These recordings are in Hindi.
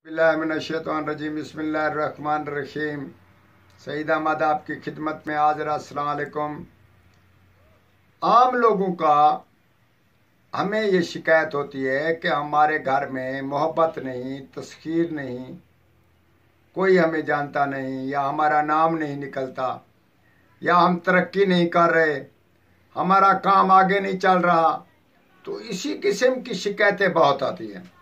बिस्मिल्लाहिर्रहमानिर्रहीम बिस्मिल्लाहिर्रहमानिर्रहीम। सईद अहमद आपकी खिदमत में हाजिर। अस्सलाम वालेकुम। आम लोगों का हमें ये शिकायत होती है कि हमारे घर में मोहब्बत नहीं, तस्खीर नहीं, कोई हमें जानता नहीं, या हमारा नाम नहीं निकलता, या हम तरक्की नहीं कर रहे, हमारा काम आगे नहीं चल रहा। तो इसी किस्म की शिकायतें बहुत आती हैं।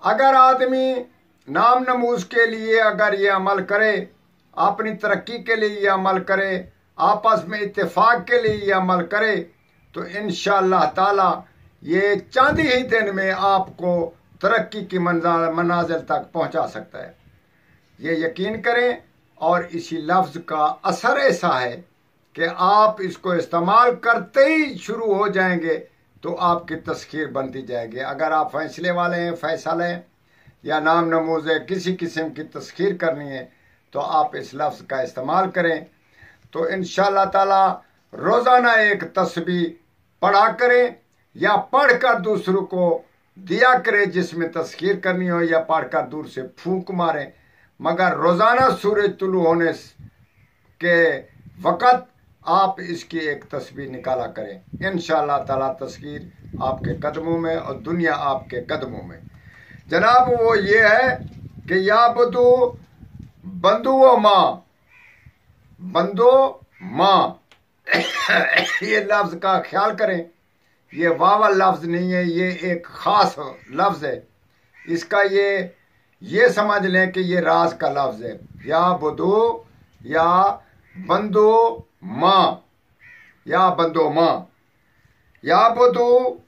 अगर आदमी नाम नमूज के लिए अगर ये अमल करे, अपनी तरक्की के लिए ये अमल करे, आपस में इत्तेफाक के लिए ये अमल करे, तो इंशाअल्लाह ताला ये चंद ही दिन में आपको तरक्की की मनाजिल तक पहुंचा सकता है। ये यकीन करें। और इसी लफ्ज़ का असर ऐसा है कि आप इसको इस्तेमाल करते ही शुरू हो जाएंगे तो आपकी तस्खीर बनती जाएगी। अगर आप फैसले वाले हैं, फैसला लें, या नाम नमूज है, किसी किस्म की तस्खीर करनी है, तो आप इस लफ्ज़ का इस्तेमाल करें। तो इंशाअल्लाह ताला रोज़ाना एक तस्बीह पढ़ा करें, या पढ़कर दूसरों को दिया करें जिसमें तस्खीर करनी हो, या पढ़कर दूर से फूंक मारें। मगर रोज़ाना सूरज तुलू होने के वक़्त आप इसकी एक तस्बीह निकाला करें। इंशाअल्लाह ताला तस्खीर आपके कदमों में और दुनिया आपके कदमों में। जनाब वो ये है कि या बंदो माँ, बंदो माँ ये लफ्ज़ का ख्याल करें। ये वावल लफ्ज़ नहीं है, ये एक ख़ास लफ्ज़ है। इसका ये समझ लें कि ये राज का लफ्ज़ है। या बदो या बंदो माँ, या बंदो माँ, या बदो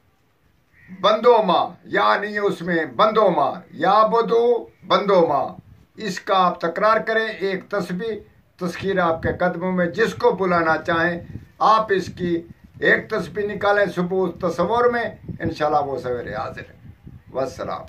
बंदो माँ, या नहीं है उसमें बंदो माँ, या बदो बंदो माँ। इसका आप तकरार करें। एक तस्खीर आपके कदमों में। जिसको बुलाना चाहें आप इसकी एक तस्बीह निकालें सुबह तस्वुर में, इंशाल्लाह वो सवेरे हाजिर है। वस्सलाम।